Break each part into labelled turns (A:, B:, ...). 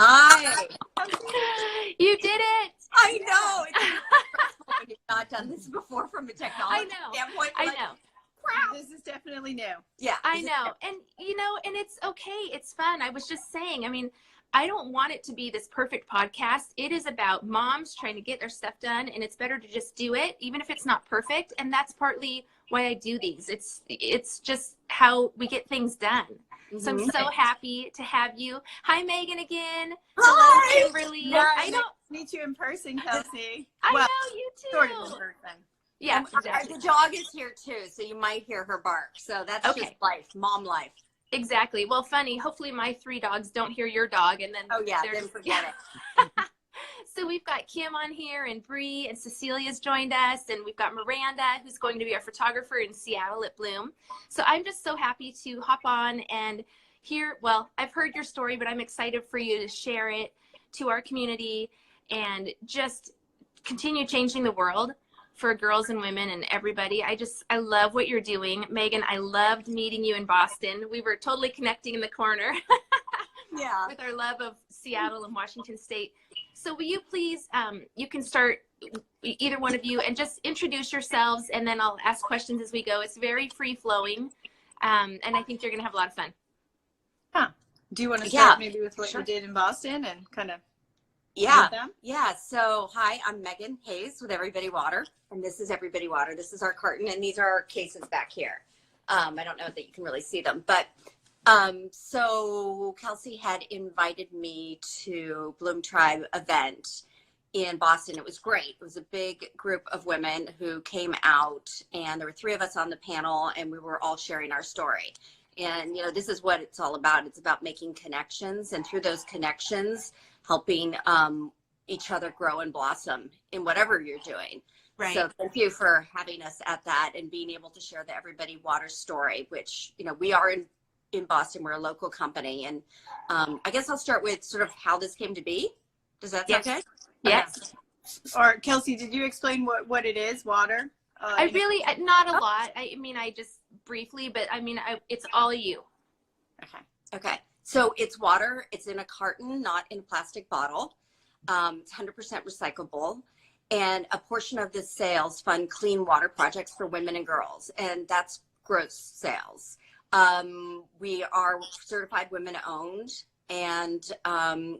A: Hi.
B: You did it.
A: I know. It's stressful when you've not done this before from a technology standpoint.
B: I know.
A: Crap.
C: This is definitely new.
A: Yeah.
B: I know. And, and it's okay. It's fun. I was just saying, I mean, I don't want it to be this perfect podcast. It is about moms trying to get their stuff done, and it's better to just do it, even if it's not perfect. And that's partly why I do these. It's just how we get things done. So I'm so happy to have you. Hi, Megan again.
A: Hi.
B: Hello, Kimberly.
C: Yeah,
B: I know.
C: Meet you in person, Kelsey.
B: I know you too.
C: Sort of in person.
B: Yeah,
A: And
B: exactly.
A: the dog is here too, so you might hear her bark. So that's just life, mom life.
B: Exactly. Well, funny. Hopefully my 3 dogs don't hear your dog, and then
A: Then forget it.
B: So we've got Kim on here, and Bree, and Cecilia's joined us, and we've got Miranda, who's going to be our photographer in Seattle at Bloom. So I'm just so happy to hop on and hear. Well, I've heard your story, but I'm excited for you to share it to our community and just continue changing the world for girls and women and everybody. I love what you're doing. Megan, I loved meeting you in Boston. We were totally connecting in the corner with our love of Seattle and Washington State. So will you please, you can start, either one of you, and just introduce yourselves, and then I'll ask questions as we go. It's very free flowing, and I think you're going to have a lot of fun.
C: Do you want to start maybe with what you did in Boston and kind of
A: Yeah. So hi, I'm Megan Hayes with Everybody Water, and this is Everybody Water. This is our carton, and these are our cases back here. I don't know that you can really see them, but so Kelsey had invited me to Bloom Tribe event in Boston. It was great. It was a big group of women who came out, and there were 3 of us on the panel, and we were all sharing our story. And, this is what it's all about. It's about making connections, and through those connections, helping each other grow and blossom in whatever you're doing. Right. So thank you for having us at that and being able to share the Everybody Water story, which, we are in Boston. We're a local company. And I guess I'll start with sort of how this came to be. Does that sound okay?
B: Yes.
C: Or Kelsey, did you explain what it is, water?
B: I really, not a lot. I mean, I just briefly, but I mean, it's all you.
A: Okay. So it's water. It's in a carton, not in a plastic bottle. It's 100% recyclable. And a portion of the sales fund clean water projects for women and girls. And that's gross sales. We are certified women owned. And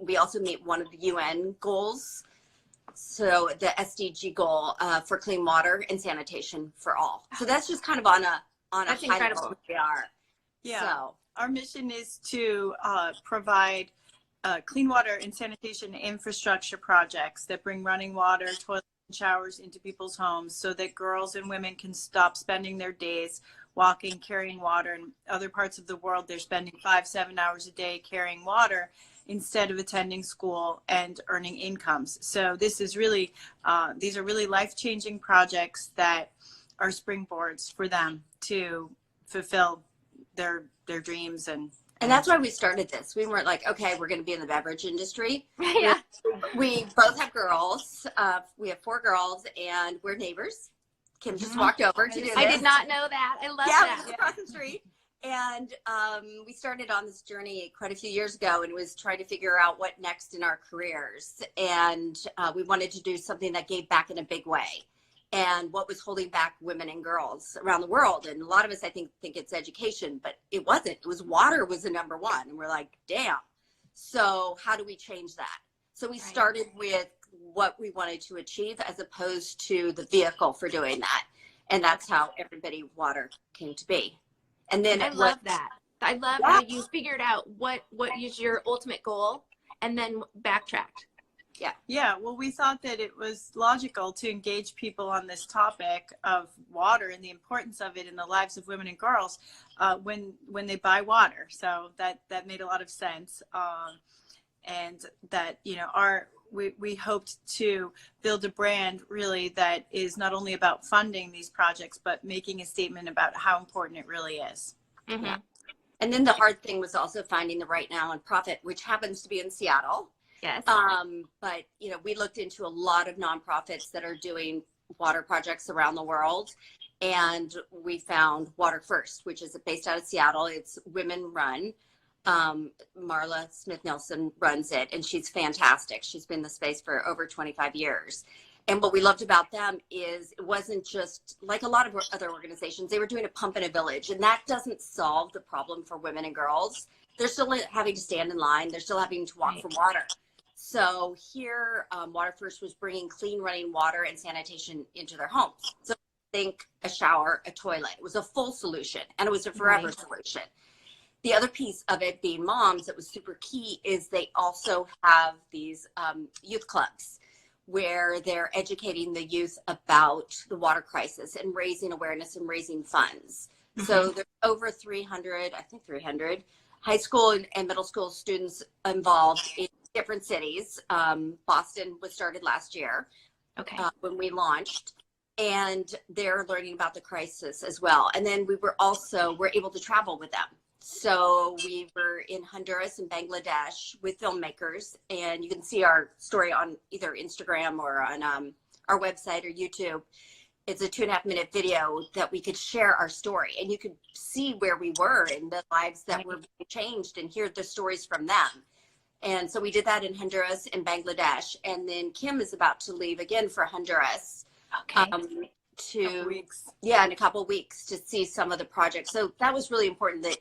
A: we also meet one of the UN goals. So the SDG goal for clean water and sanitation for all. So that's just kind of on a
B: that's
A: high
B: incredible.
A: level we are.
C: Yeah.
A: So
C: our mission is to provide clean water and sanitation infrastructure projects that bring running water, toilets, and showers into people's homes so that girls and women can stop spending their days walking, carrying water. In other parts of the world, they're spending 5-7 hours a day carrying water instead of attending school and earning incomes. So this is really, these are really life-changing projects that are springboards for them to fulfill their dreams. And
A: that's why we started this. We weren't like, okay, we're going to be in the beverage industry.
B: Yeah.
A: We both have girls. We have 4 girls, and we're neighbors. Kim just walked over to do this.
B: I did not know that. I love that.
A: Yeah, across the street. And we started on this journey quite a few years ago, and was trying to figure out what next in our careers. And we wanted to do something that gave back in a big way. And what was holding back women and girls around the world. And a lot of us, I think it's education, but it wasn't. It was water was the number one. And we're like, damn. So how do we change that? So we started with what we wanted to achieve as opposed to the vehicle for doing that. And that's how Everybody Water came to be. And then
B: I love that. I love how you figured out what is your ultimate goal and then backtracked.
C: Yeah. Well, we thought that it was logical to engage people on this topic of water and the importance of it in the lives of women and girls when they buy water. So that made a lot of sense. And that, we hoped to build a brand really that is not only about funding these projects, but making a statement about how important it really is.
B: Mm-hmm.
A: Yeah. And then the hard thing was also finding the right nonprofit, which happens to be in Seattle.
B: Yes.
A: But, we looked into a lot of nonprofits that are doing water projects around the world. And we found Water First, which is based out of Seattle. It's women run. Marla Smith Nelson runs it, and she's fantastic. She's been in the space for over 25 years. And what we loved about them is it wasn't just like a lot of other organizations. They were doing a pump in a village, and that doesn't solve the problem for women and girls. They're still having to stand in line. They're still having to walk for water. So here, Water First was bringing clean running water and sanitation into their homes. So think a shower, a toilet. It was a full solution, and it was a forever solution. The other piece of it being moms that was super key is they also have these youth clubs where they're educating the youth about the water crisis and raising awareness and raising funds. So there's over 300, I think 300 high school and middle school students involved in different cities. Boston was started last year when we launched, and they're learning about the crisis as well. And then we're able to travel with them. So we were in Honduras and Bangladesh with filmmakers, and you can see our story on either Instagram or on our website or YouTube. It's a 2.5-minute video that we could share our story, and you could see where we were and the lives that were being changed and hear the stories from them. And so we did that in Honduras and Bangladesh. And then Kim is about to leave again for Honduras. In a couple of weeks to see some of the projects. So that was really important, that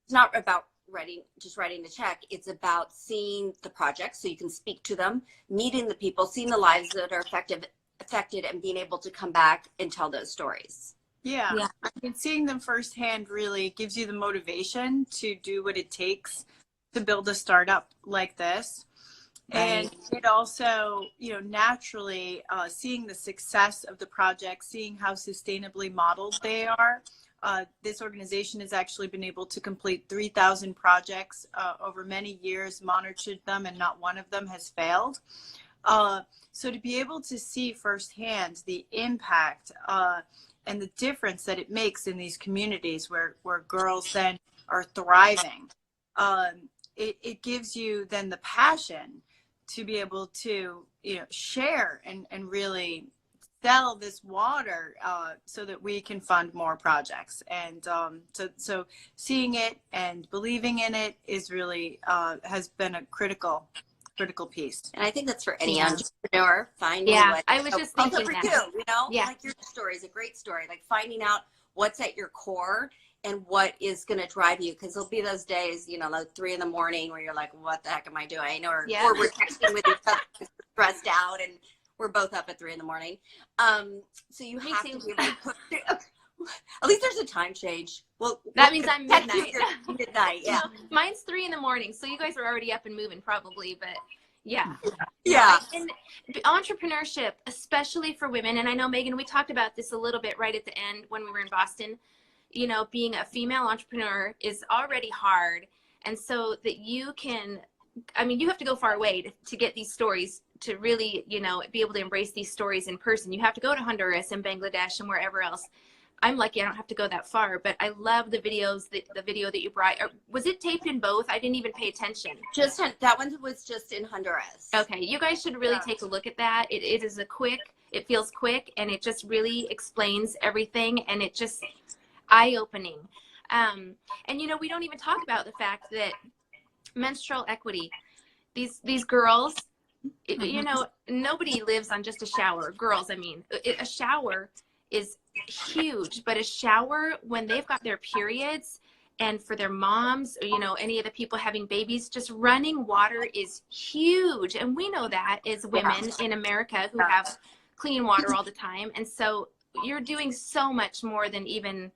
A: it's not about writing the check. It's about seeing the projects so you can speak to them, meeting the people, seeing the lives that are affected, and being able to come back and tell those stories.
C: Yeah. I mean, seeing them firsthand really gives you the motivation to do what it takes to build a startup like this. And it also, naturally seeing the success of the project, seeing how sustainably modeled they are. This organization has actually been able to complete 3,000 projects over many years, monitored them, and not one of them has failed. So to be able to see firsthand the impact and the difference that it makes in these communities where girls then are thriving, it gives you then the passion to be able to share and really sell this water so that we can fund more projects. And so seeing it and believing in it is really has been a critical piece.
A: And I think that's for any entrepreneur, finding what
B: I was just thinking
A: for
B: that.
A: you, like your story is a great story, like finding out what's at your core and what is going to drive you, because there'll be those days, like 3 a.m. where you're like, what the heck am I doing? Or we're texting with each other, stressed out, and we're both up at 3 a.m. So you have to be like, at least there's a time change. Well,
B: that means I'm midnight.
A: Midnight, yeah.
B: Mine's 3 a.m, so you guys are already up and moving probably, but yeah. And entrepreneurship, especially for women, and I know, Megan, we talked about this a little bit right at the end when we were in Boston. Being a female entrepreneur is already hard. And so that you have to go far away to get these stories, to really, be able to embrace these stories in person. You have to go to Honduras and Bangladesh and wherever else. I'm lucky I don't have to go that far, but I love the videos, the video that you brought. Was it taped in both? I didn't even pay attention.
A: That one was just in Honduras.
B: Okay. You guys should really take a look at that. It feels quick, and it just really explains everything, and it just eye-opening. And we don't even talk about the fact that menstrual equity, these girls, nobody lives on just a shower. Girls, a shower is huge, but a shower when they've got their periods, and for their moms, or any of the people having babies, just running water is huge. And we know that as women in America who have clean water all the time. And so you're doing so much more than even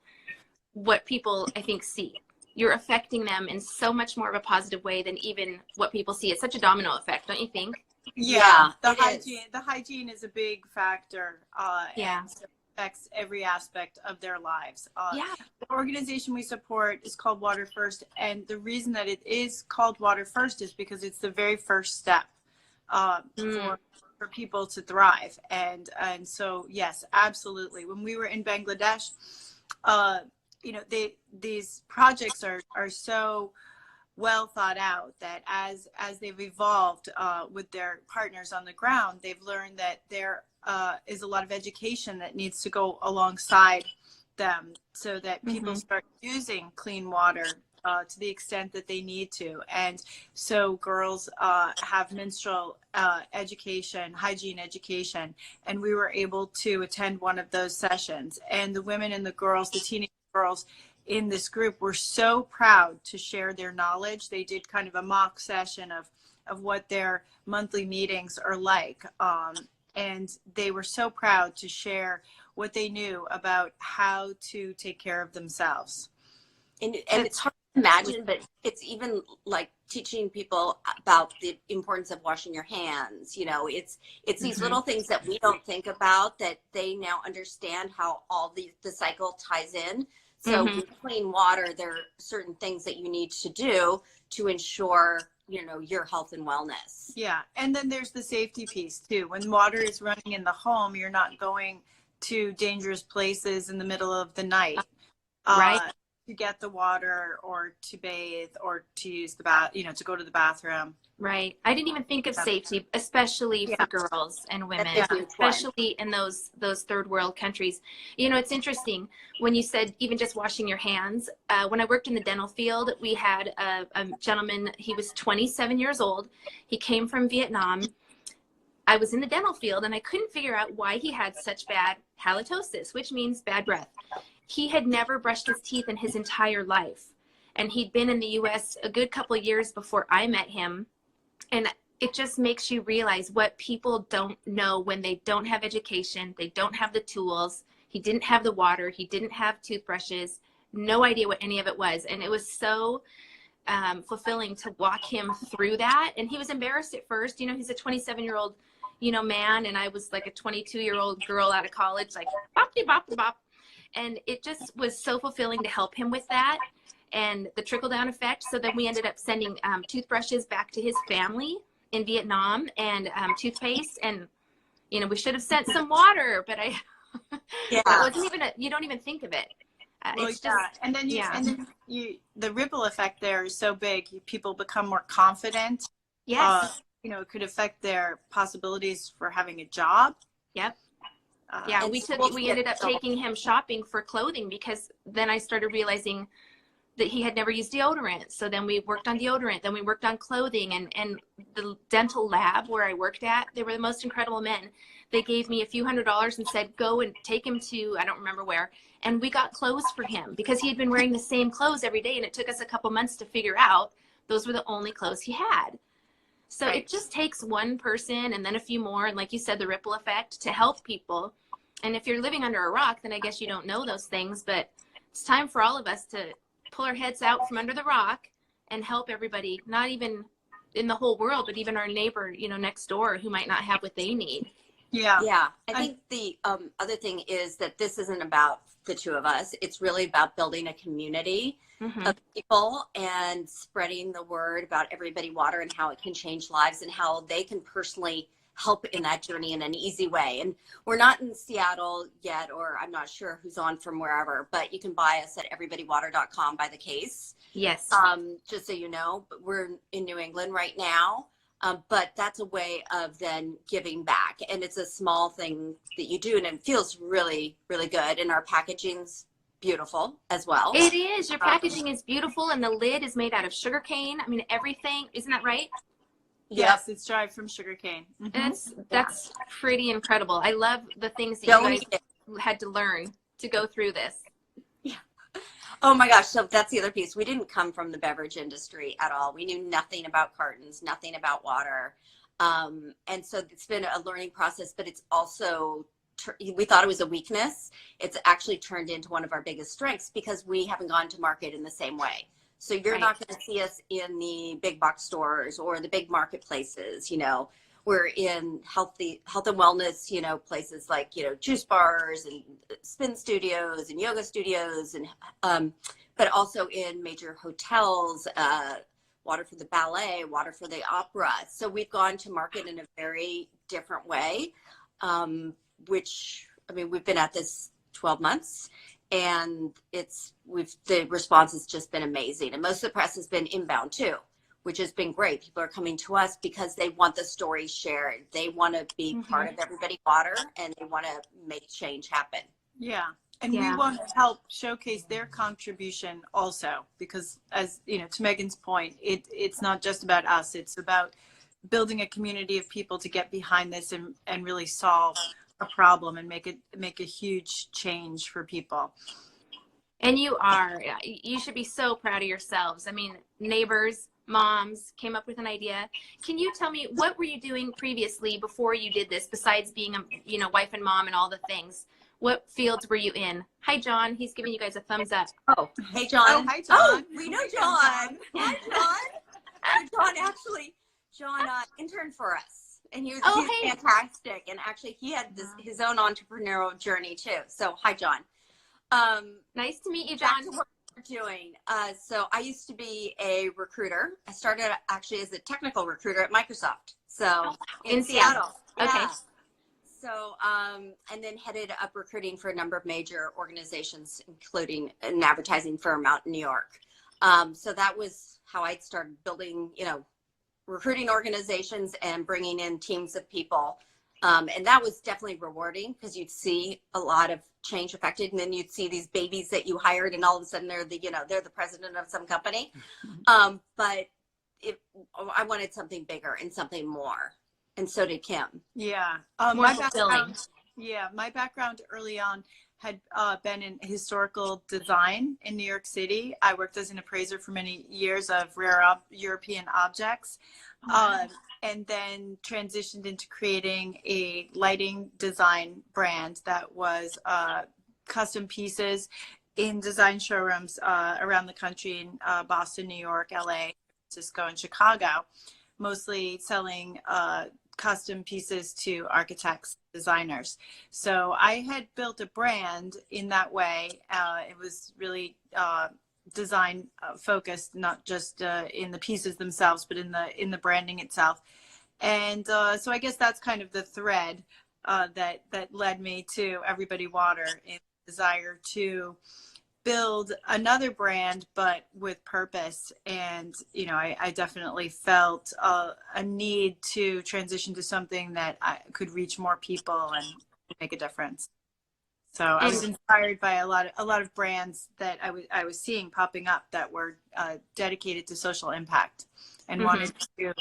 B: what people, I think, see. You're affecting them in so much more of a positive way than even what people see. It's such a domino effect, don't you think?
C: Yeah, the hygiene is a big factor. And so it affects every aspect of their lives. The organization we support is called Water First, and the reason that it is called Water First is because it's the very first step for people to thrive. And so yes, absolutely. When we were in Bangladesh, these projects are so well thought out that as they've evolved with their partners on the ground, they've learned that there is a lot of education that needs to go alongside them so that people start using clean water to the extent that they need to. And so girls have menstrual education, hygiene education, and we were able to attend one of those sessions. And the women and the girls, the teenage girls in this group were so proud to share their knowledge. They did kind of a mock session of what their monthly meetings are like. And they were so proud to share what they knew about how to take care of themselves.
A: And it's hard to imagine, but it's even like teaching people about the importance of washing your hands. You know, it's these little things that we don't think about that they now understand how all the cycle ties in. So with clean water, there are certain things that you need to do to ensure, you know, your health and wellness.
C: Yeah. And then there's the safety piece too. When water is running in the home, you're not going to dangerous places in the middle of the night.
B: Right.
C: To get the water or to bathe or to use the bath, you know, to go to the bathroom.
B: Right. I didn't even think of safety, especially for girls and women, especially in those third world countries. You know, it's interesting when you said even just washing your hands. When I worked in the dental field, we had a gentleman, he was 27 years old. He came from Vietnam. I was in the dental field and I couldn't figure out why he had such bad halitosis, which means bad breath. He had never brushed his teeth in his entire life. And he'd been in the US a good couple of years before I met him. And it just makes you realize what people don't know when they don't have education, they don't have the tools. He didn't have the water, he didn't have toothbrushes, no idea what any of it was. And it was so fulfilling to walk him through that. And he was embarrassed at first. You know, he's a 27-year-old, you know, man. And I was like a 22-year-old girl out of college, like bop-de bop-de-bop. And it just was so fulfilling to help him with that and the trickle-down effect. So then we ended up sending toothbrushes back to his family in Vietnam and toothpaste. And, you know, we should have sent some water, but that wasn't even you don't even think of it.
C: Well,
B: it's just,
C: and then the ripple effect there is so big. People become more confident.
B: Yes.
C: You know, it could affect their possibilities for having a job.
B: Yep. Yeah, we ended up taking him shopping for clothing because then I started realizing that he had never used deodorant. So then we worked on deodorant, then we worked on clothing, and the dental lab where I worked at, they were the most incredible men. They gave me a few $100s and said, go and take him to, I don't remember where. And we got clothes for him because he had been wearing the same clothes every day. And it took us a couple months to figure out those were the only clothes he had. So it just takes one person and then a few more. And like you said, the ripple effect to help people. And if you're living under a rock, then I guess you don't know those things. But it's time for all of us to pull our heads out from under the rock and help everybody, not even in the whole world, but even our neighbor, you know, next door who might not have what they need.
A: Yeah. Yeah. I think the other thing is that this isn't about the two of us. It's really about building a community of people and spreading the word about Everybody Water and how it can change lives and how they can personally help in that journey in an easy way. And we're not in Seattle yet, or I'm not sure who's on from wherever, but you can buy us at everybodywater.com by the case.
B: Yes.
A: Just so you know, but we're in New England right now. But that's a way of then giving back. And it's a small thing that you do, and it feels really, really good. And our packaging's beautiful as well.
B: It is. Your packaging is beautiful, and the lid is made out of sugarcane. I mean, everything. Isn't that right?
C: Yes, it's derived from sugarcane.
B: That's pretty incredible. I love the things that you guys had to learn to go through this.
A: Yeah. Oh my gosh. So that's the other piece. We didn't come from the beverage industry at all. We knew nothing about cartons, nothing about water. And so it's been a learning process, but it's also, we thought it was a weakness. It's actually turned into one of our biggest strengths because we haven't gone to market in the same way. So you're not going to see us in the big box stores or the big marketplaces. You know, we're in health and wellness, you know, places like, you know, juice bars and spin studios and yoga studios, and but also in major hotels, water for the ballet, water for the opera. So we've gone to market in a very different way, which, I mean, we've been at this 12 months. And the response has just been amazing. And most of the press has been inbound too, which has been great. People are coming to us because they want the story shared. They want to be part of Everybody Water, and they want to make change happen.
C: Yeah. And we want to help showcase their contribution also, because as you know, to Megan's point, it's not just about us. It's about building a community of people to get behind this and really solve a problem and make a huge change for people.
B: And you should be so proud of yourselves. I mean, neighbors, moms came up with an idea. Can you tell me, what were you doing previously before you did this, besides being a wife and mom and all the things? What fields were you in? Hi, John. He's giving you guys a thumbs up.
A: Oh, hey, John.
C: Oh, hi, John.
A: Oh, we know John. Hi, John. John interned for us, and he's fantastic. And actually, he had his own entrepreneurial journey too. So, hi, John.
B: Nice to meet you, John.
A: Back to what we're doing. So, I used to be a recruiter. I started actually as a technical recruiter at Microsoft. So, in Seattle.
B: Okay.
A: Yeah. So, and then headed up recruiting for a number of major organizations, including an advertising firm out in New York. So that was how I started building, recruiting organizations and bringing in teams of people. And that was definitely rewarding, because you'd see a lot of change affected, and then you'd see these babies that you hired, and all of a sudden they're the president of some company. But I wanted something bigger and something more. And so did Kim.
C: Yeah.
B: My
C: background early on had been in historical design in New York City. I worked as an appraiser for many years of rare European objects, and then transitioned into creating a lighting design brand that was custom pieces in design showrooms around the country, in Boston, New York, LA, San Francisco, and Chicago, mostly selling custom pieces to architects, designers. So I had built a brand in that way. It was really design focused, not just in the pieces themselves, but in the branding itself. And so I guess that's kind of the thread that led me to Everybody Water, in the desire to build another brand, but with purpose. And I definitely felt a need to transition to something that I could reach more people and make a difference. So I was inspired by a lot of brands that I was seeing popping up that were dedicated to social impact, and wanted to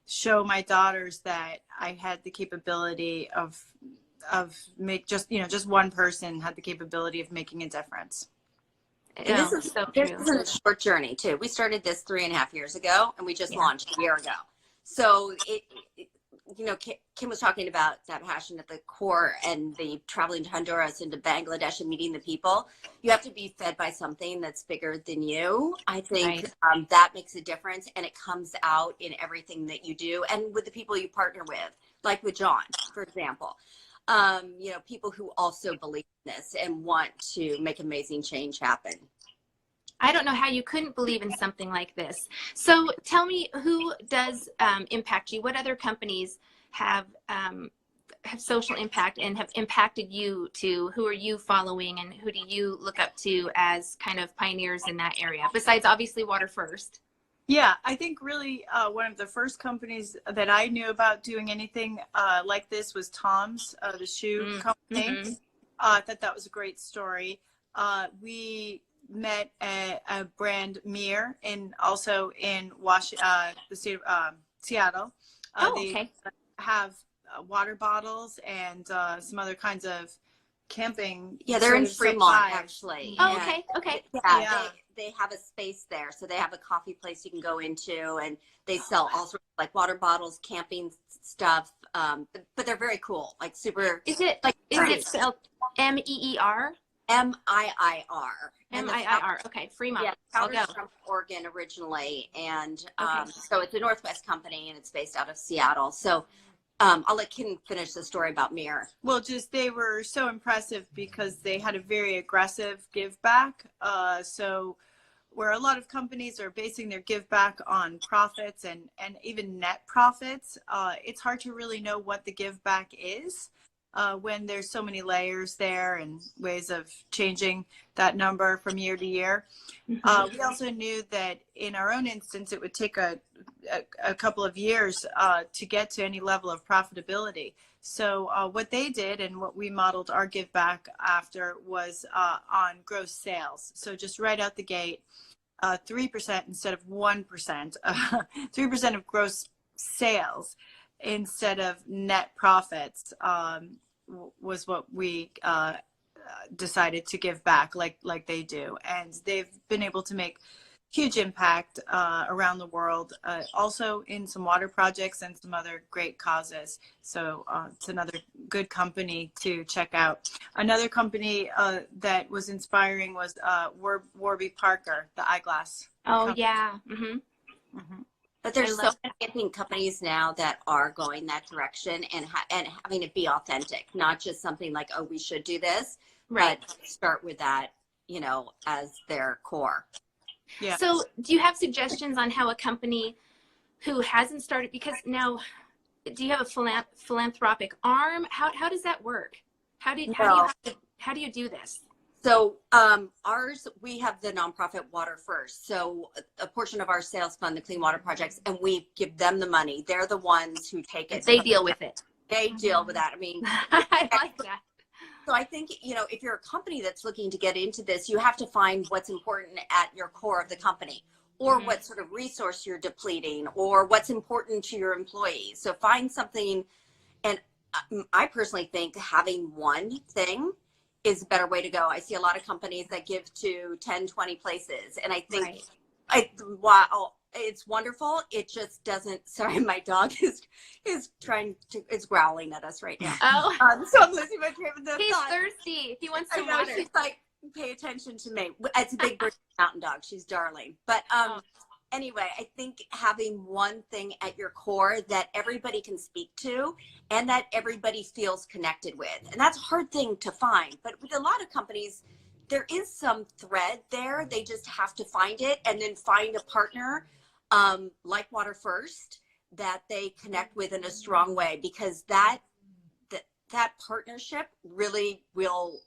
C: show my daughters that I had the capability of just one person had the capability of making a difference.
A: And this isn't a short journey too. We started this 3.5 years ago, and we just launched a year ago. So Kim was talking about that passion at the core, and the traveling to Honduras and to Bangladesh and meeting the people. You have to be fed by something that's bigger than you. I think that makes a difference, and it comes out in everything that you do and with the people you partner with, like with John, for example. People who also believe in this and want to make amazing change happen.
B: I don't know how you couldn't believe in something like this. So tell me, who does impact you? What other companies have social impact and have impacted you? Who are you following, and who do you look up to as kind of pioneers in that area, besides obviously Water First?
C: Yeah, I think really one of the first companies that I knew about doing anything like this was Tom's, the shoe company. I thought that was a great story. We met a brand, Mir, also in the state of Seattle. They have water bottles and some other kinds of camping.
A: Yeah, they're in Fremont, actually.
B: Oh, okay.
A: Yeah. They have a space there, so they have a coffee place you can go into, and they sell all sorts of like water bottles, camping stuff. But they're very cool, like super.
B: Is it spelled MEER?
A: MIIR.
B: MIIR. Okay, Fremont.
A: Yeah,
B: I'll go.
A: From Oregon originally, and so it's a Northwest company, and it's based out of Seattle. So I'll let Kim finish the story about Mir.
C: Well, they were so impressive because they had a very aggressive give back. So where a lot of companies are basing their give back on profits and even net profits, it's hard to really know what the give back is. when there's so many layers there and ways of changing that number from year to year. We also knew that in our own instance, it would take a couple of years to get to any level of profitability. So what they did and what we modeled our give back after was on gross sales. So just right out the gate, 3% instead of 1%, 3% of gross sales instead of net profits was what we decided to give back like they do. And they've been able to make huge impact around the world, also in some water projects and some other great causes. So it's another good company to check out. Another company that was inspiring was Warby Parker, the eyeglass company.
B: Yeah.
A: But there's so many, I think, companies now that are going that direction and having it be authentic, not just something like, oh, we should do this, but start with that, as their core.
C: Yeah.
B: So do you have suggestions on how a company who hasn't started, because now, do you have a philanthropic arm? How does that work? How do you do this?
A: So ours, we have the nonprofit Water First. So a portion of our sales fund the clean water projects, and we give them the money. They're the ones who take it.
B: They deal with it.
A: They deal with that. I mean,
B: I like that.
A: So I think, if you're a company that's looking to get into this, you have to find what's important at your core of the company, or what sort of resource you're depleting, or what's important to your employees. So find something. And I personally think having one thing is a better way to go. I see a lot of companies that give to 10, 20 places. And I think, wow, it's wonderful. It just doesn't, sorry, my dog is growling at us right now.
B: Oh.
A: So I'm losing my train of thought.
B: He's thirsty. He wants some water.
A: She's like, pay attention to me. It's a big mountain dog. She's darling. But anyway, I think having one thing at your core that everybody can speak to and that everybody feels connected with. And that's a hard thing to find. But with a lot of companies, there is some thread there. They just have to find it and then find a partner like Water First that they connect with in a strong way, because that partnership really will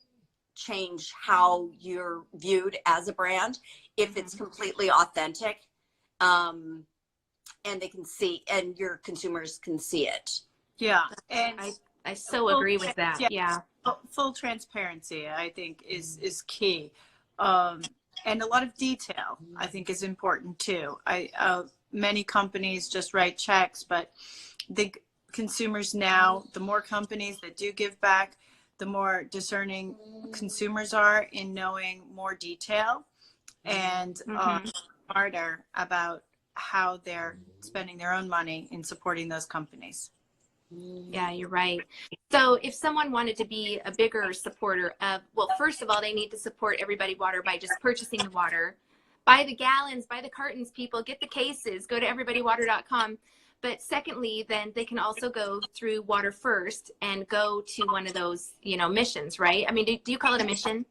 A: change how you're viewed as a brand if it's completely authentic. And they can see, and your consumers can see it.
C: Yeah. And
B: I so agree with that. Yeah.
C: Full transparency, I think, is key. And a lot of detail, I think, is important too. Many companies just write checks, but the consumers now, the more companies that do give back, the more discerning consumers are in knowing more detail and smarter about how they're spending their own money in supporting those companies.
B: Yeah, you're right. So if someone wanted to be a bigger supporter of, well, first of all, they need to support Everybody Water by just purchasing the water. Buy the gallons, buy the cartons, people, get the cases, go to everybodywater.com. But secondly, then they can also go through Water First and go to one of those, missions, right? I mean, do you call it a mission?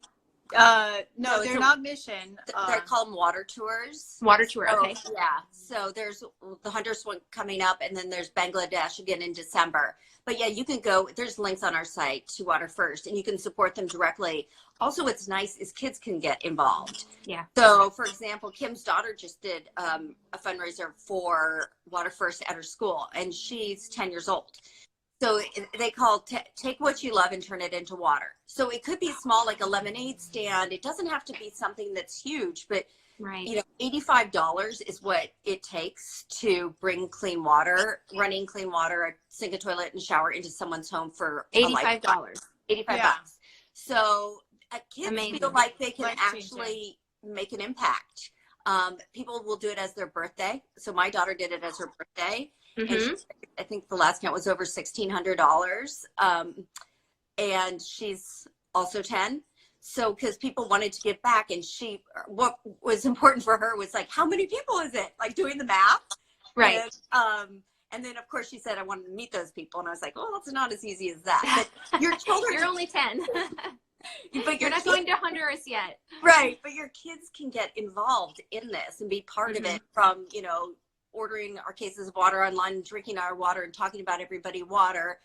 C: No, they're not mission.
A: They call them water tours.
B: Water tour, okay.
A: Yeah. So there's the Honduras one coming up, and then there's Bangladesh again in December. But yeah, you can go, there's links on our site to Water First, and you can support them directly. Also, what's nice is kids can get involved.
B: Yeah.
A: So for example, Kim's daughter just did a fundraiser for Water First at her school, and she's 10 years old. So they call take what you love and turn it into water. So it could be small, like a lemonade stand. It doesn't have to be something that's huge, but $85 is what it takes to bring clean water, running clean water, a sink, a toilet, and shower into someone's home for
B: $85.
A: $85. So kids feel like they can actually make an impact. People will do it as their birthday. So my daughter did it as her birthday. And I think the last count was over $1,600. And she's also 10. So, because people wanted to give back, and what was important for her was like, how many people is it? Like doing the math.
B: Right.
A: And then of course she said, I wanted to meet those people. And I was like, well, it's not as easy as that. But your children,
B: you're only 10.
A: But
B: you're not going to Honduras yet.
A: Right. But your kids can get involved in this and be part of it, from, ordering our cases of water online, drinking our water, and talking about Everybody Water,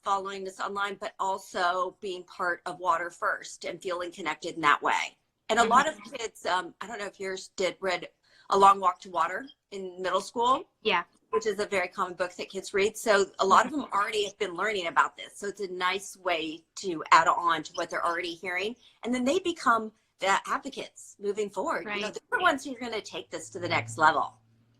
A: following this online, but also being part of Water First and feeling connected in that way. And a lot of kids, I don't know if yours read A Long Walk to Water in middle school.
B: Yeah.
A: Which is a very common book that kids read. So a lot of them already have been learning about this. So it's a nice way to add on to what they're already hearing. And then they become the advocates moving forward.
B: Right.
A: You know, they're the ones who are going to take this to the next level.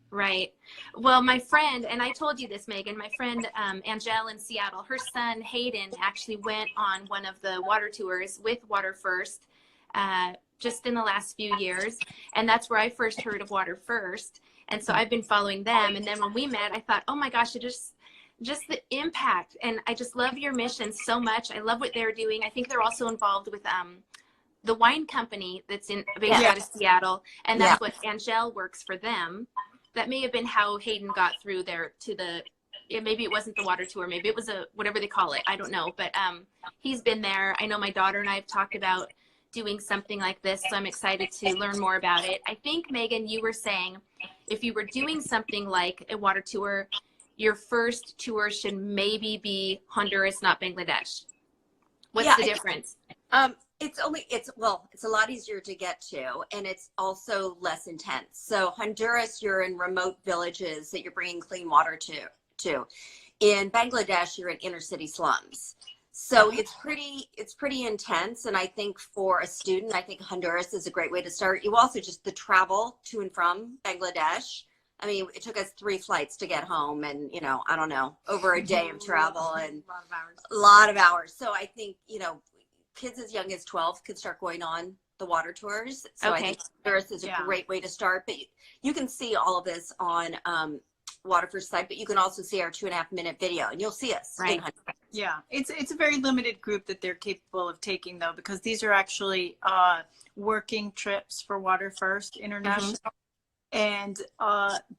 B: Right. Well, my friend, and I told you this, Megan, my friend Angelle in Seattle, her son Hayden actually went on one of the water tours with Water First just in the last few years. And that's where I first heard of Water First. And so I've been following them. And then when we met, I thought, oh my gosh, it just the impact. And I just love your mission so much. I love what they're doing. I think they're also involved with the wine company that's based out of Seattle. And that's what Angelle works for them. That may have been how Hayden got through there to maybe it wasn't the water tour. Maybe it was whatever they call it. I don't know. But he's been there. I know my daughter and I have talked about doing something like this. So I'm excited to learn more about it. I think, Megan, you were saying if you were doing something like a water tour, your first tour should maybe be Honduras, not Bangladesh. What's the difference?
A: It's a lot easier to get to, and it's also less intense. So Honduras, you're in remote villages that you're bringing clean water to. In Bangladesh, you're in inner city slums. So it's pretty intense. And I think for a student, I think Honduras is a great way to start. You also just the travel to and from Bangladesh. I mean, it took us 3 flights to get home and, you know, I don't know, over a day of travel and a lot of hours. So I think, you know, kids as young as 12 could start going on the water tours. So I think Honduras is a great way to start. But you can see all of this on Water First site, but you can also see our 2.5-minute video and you'll see us.
B: Right.
C: Yeah, it's a very limited group that they're capable of taking, though, because these are actually working trips for Water First International. And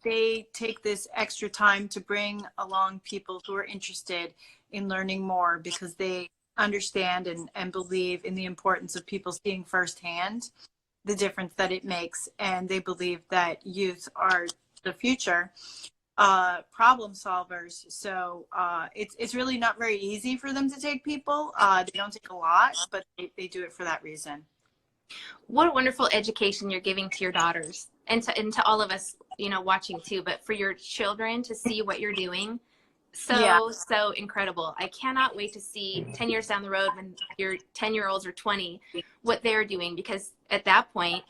C: they take this extra time to bring along people who are interested in learning more because they understand and believe in the importance of people seeing firsthand the difference that it makes. And they believe that youth are the future problem solvers. So it's really not very easy for them to take people. They don't take a lot, but they do it for that reason.
B: What a wonderful education you're giving to your daughters and to all of us, you know, watching too, but for your children to see what you're doing. So incredible. I cannot wait to see 10 years down the road when your 10-year-olds are 20, what they're doing, because at that point,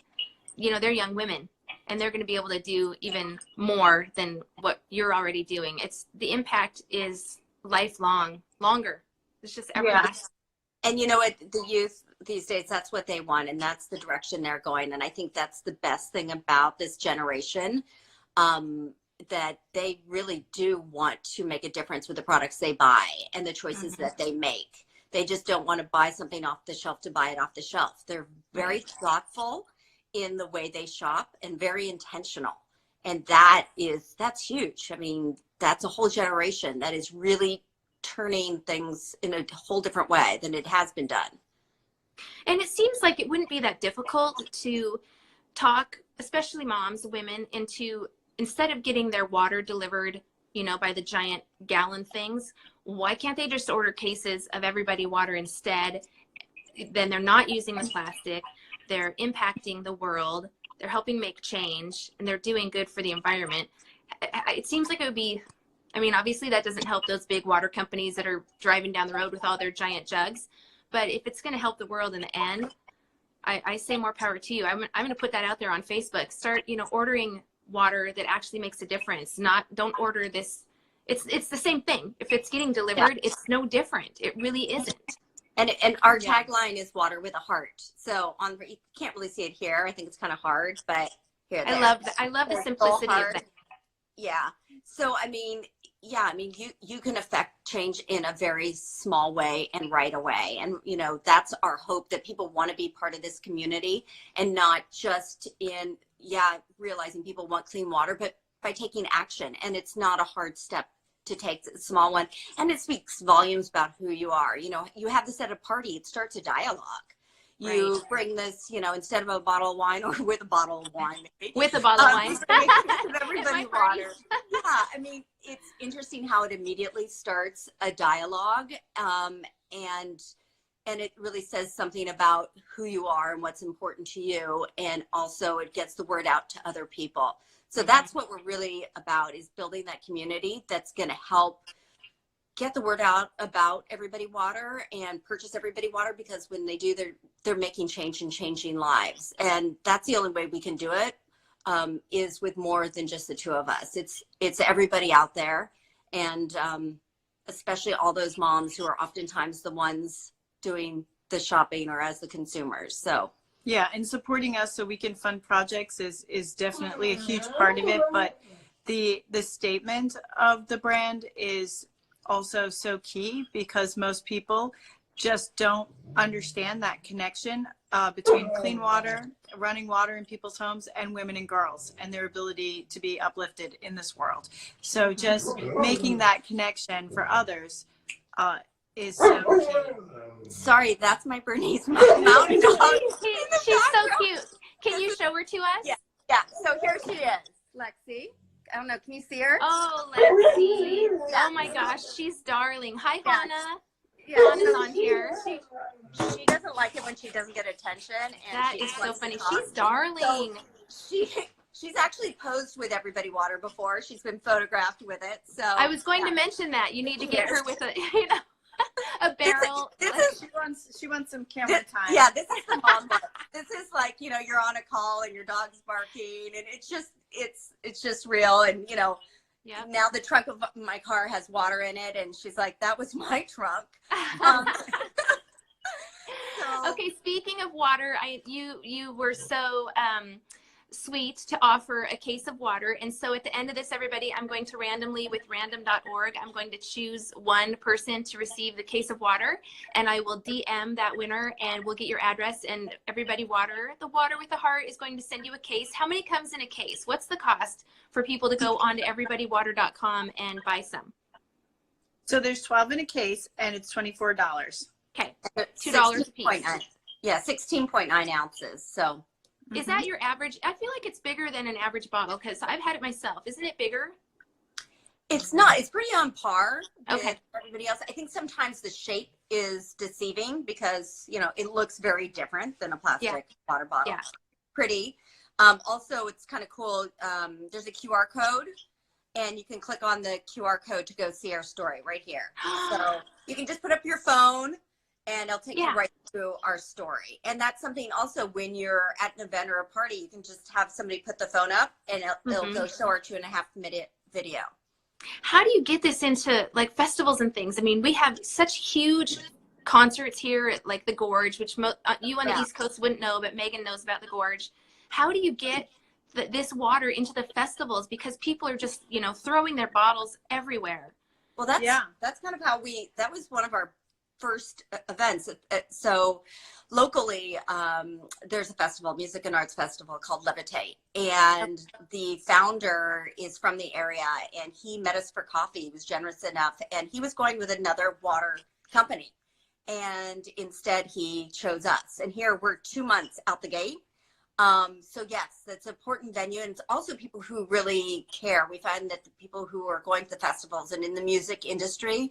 B: you know, they're young women and they're going to be able to do even more than what you're already doing. The impact is lifelong, longer. It's just everything.
A: And you know what, the youth these days, that's what they want, and that's the direction they're going. And I think that's the best thing about this generation, that they really do want to make a difference with the products they buy and the choices that they make. They just don't want to buy something off the shelf to buy it off the shelf. They're very thoughtful in the way they shop and very intentional. And that's huge. I mean, that's a whole generation that is really turning things in a whole different way than it has been done.
B: And it seems like it wouldn't be that difficult to talk, especially moms, women, into, instead of getting their water delivered, you know, by the giant gallon things, why can't they just order cases of Everybody Water instead? Then they're not using the plastic, they're impacting the world, they're helping make change, and they're doing good for the environment. It seems like it would be, I mean, obviously that doesn't help those big water companies that are driving down the road with all their giant jugs. But if it's going to help the world in the end, I say more power to you. I'm going to put that out there on Facebook. Start, you know, ordering water that actually makes a difference. Don't order this. It's the same thing. If it's getting delivered, it's no different. It really isn't.
A: And our tagline is water with a heart. So you can't really see it here. I think it's kind of hard, but here.
B: I love the simplicity of that.
A: Yeah. So, I mean, you can affect change in a very small way and right away. And, you know, that's our hope, that people want to be part of this community and not just realizing people want clean water, but by taking action. And it's not a hard step to take, a small one. And it speaks volumes about who you are. You know, you have this at a party, it starts a dialogue. You bring this, you know, instead of a bottle of wine or with a bottle of wine, maybe.
B: With a bottle of wine.
A: Everybody water. Yeah, I mean, it's interesting how it immediately starts a dialogue, and it really says something about who you are and what's important to you, and also it gets the word out to other people. So that's what we're really about, is building that community that's going to help get the word out about Everybody Water and purchase Everybody Water, because when they do, they're making change and changing lives. And that's the only way we can do it, is with more than just the two of us. It's everybody out there, and especially all those moms who are oftentimes the ones doing the shopping or as the consumers. So
C: yeah, and supporting us so we can fund projects is definitely a huge part of it. But the statement of the brand is also so key, because most people just don't understand that connection between clean water, running water in people's homes, and women and girls, and their ability to be uplifted in this world. So just making that connection for others is so key.
A: Sorry, that's my Bernese mountain dog.
B: She's so cute. Can you show her to us?
A: Yeah. So here she is, Lexi. I don't know. Can you see her?
B: Oh, Lexi. Oh my gosh, she's darling. Hi, Hannah. Hannah's on here.
A: She doesn't like it when she doesn't get attention. And
B: that is so funny. She's darling.
A: So she's actually posed with Everybody Water before. She's been photographed with it. So
B: I was going to mention that. You need to get her with a, you know, a barrel.
C: She wants some camera time.
A: Yeah, this is the mom look. This is like, you know, you're on a call and your dog's barking, and it's just real. And you know, now the trunk of my car has water in it, and she's like, that was my trunk.
B: Okay, speaking of water, you were so sweet to offer a case of water, and so at the end of this, everybody, I'm going to randomly, with random.org, I'm going to choose one person to receive the case of water, and I will DM that winner, and we'll get your address. And Everybody Water, the water with the heart, is going to send you a case. How many comes in a case? What's the cost for people to go on to everybodywater.com and buy some?
C: So there's 12 in a case, and it's $24.
B: Okay, $2 a piece.
A: Yeah, 16.9 ounces. So
B: is that your average? I feel like it's bigger than an average bottle, because I've had it myself. Isn't it bigger?
A: It's not. It's pretty on par with
B: Okay.
A: everybody else. I think sometimes the shape is deceiving, because, you know, it looks very different than a plastic water bottle.
B: Yeah.
A: Pretty. Also, it's kind of cool. There's a QR code, and you can click on the QR code to go see our story right here. So you can just put up your phone, and it'll take you right to our story. And that's something also, when you're at an event or a party, you can just have somebody put the phone up, and it'll go show our 2.5-minute video.
B: How do you get this into like festivals and things? I mean, we have such huge concerts here at like the Gorge, which you on the East Coast wouldn't know, but Megan knows about the Gorge. How do you get this water into the festivals? Because people are just, you know, throwing their bottles everywhere.
A: Well, that's kind of how that was one of our first events. So locally, there's a festival, music and arts festival called Levitate, and the founder is from the area, and he met us for coffee. He was generous enough, and he was going with another water company, and instead he chose us. And here we're 2 months out the gate. So yes, that's an important venue, and it's also people who really care. We find that the people who are going to the festivals and in the music industry,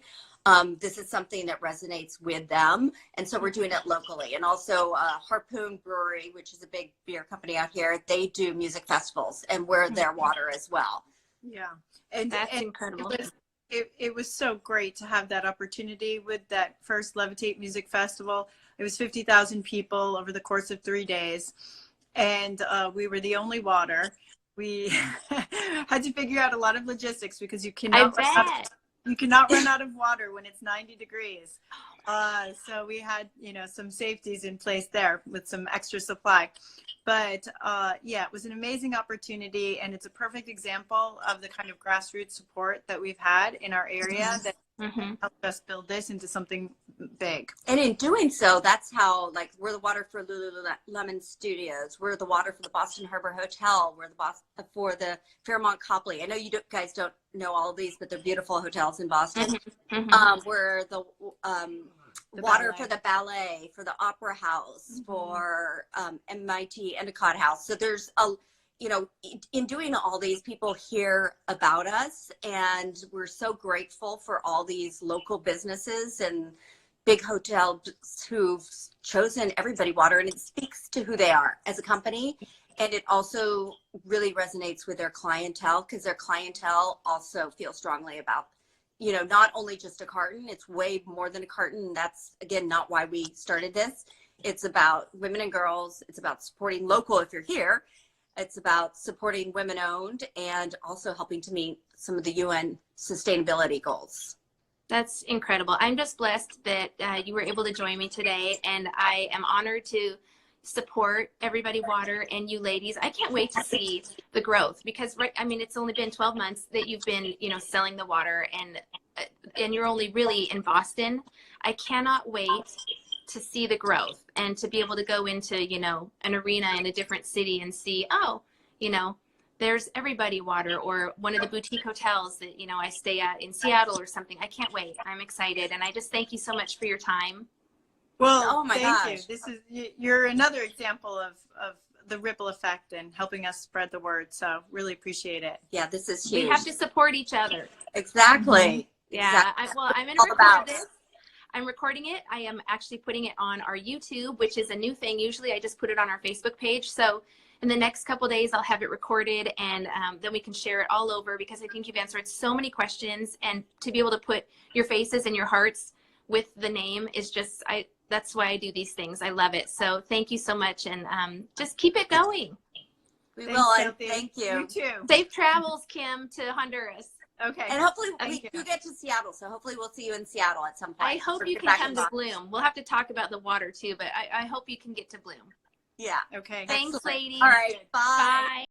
A: this is something that resonates with them, and so we're doing it locally. And also Harpoon Brewery, which is a big beer company out here, they do music festivals, and we're their water as well.
C: Yeah, and
B: that's incredible.
C: It was so great to have that opportunity with that first Levitate Music Festival. It was 50,000 people over the course of 3 days, and we were the only water. We had to figure out a lot of logistics, because you cannot run out of water when it's 90 degrees. So we had, you know, some safeties in place there with some extra supply. But yeah, it was an amazing opportunity, and it's a perfect example of the kind of grassroots support that we've had in our area that helped us build this into something big.
A: And in doing so, that's how, like, we're the water for Lululemon Studios, we're the water for the Boston Harbor Hotel, we're the for the Fairmont Copley. I know you guys don't know all of these, but they're beautiful hotels in Boston. We're the water for the ballet, for the opera house, for MIT Endicott House. So there's a, you know, in doing all these, people hear about us, and we're so grateful for all these local businesses and big hotels who've chosen Everybody Water, and it speaks to who they are as a company. And it also really resonates with their clientele, because their clientele also feel strongly about, you know, not only just a carton, it's way more than a carton. That's, again, not why we started this. It's about women and girls. It's about supporting local if you're here. It's about supporting women owned, and also helping to meet some of the UN sustainability goals.
B: That's incredible. I'm just blessed that you were able to join me today, and I am honored to support Everybody Water and you ladies. I can't wait to see the growth, because I mean, it's only been 12 months that you've been, you know, selling the water, and you're only really in Boston. I cannot wait to see the growth, and to be able to go into, you know, an arena in a different city and see, oh, you know, there's Everybody Water, or one of the boutique hotels that, you know, I stay at in Seattle or something. I can't wait. I'm excited. And I just thank you so much for your time.
C: Well,
A: oh my
C: thank you. This is, you're another example of the ripple effect and helping us spread the word. So really appreciate it.
A: Yeah, this is huge.
B: We have to support each other.
A: Exactly.
B: Yeah.
A: Exactly.
B: I'm going to record this. I'm recording it. I am actually putting it on our YouTube, which is a new thing. Usually I just put it on our Facebook page. So in the next couple of days, I'll have it recorded, and then we can share it all over, because I think you've answered so many questions, and to be able to put your faces and your hearts with the name is just, that's why I do these things. I love it. So thank you so much, and just keep it going.
A: We will. Thank you.
C: You too.
B: Safe travels, Kim, to Honduras.
C: Okay.
A: And hopefully we do get to Seattle. So hopefully we'll see you in Seattle at some point.
B: I hope you can come to Bloom. We'll have to talk about the water too, but I hope you can get to Bloom.
A: Yeah.
C: Okay.
B: Thanks, ladies.
A: All right. Bye.
B: Bye.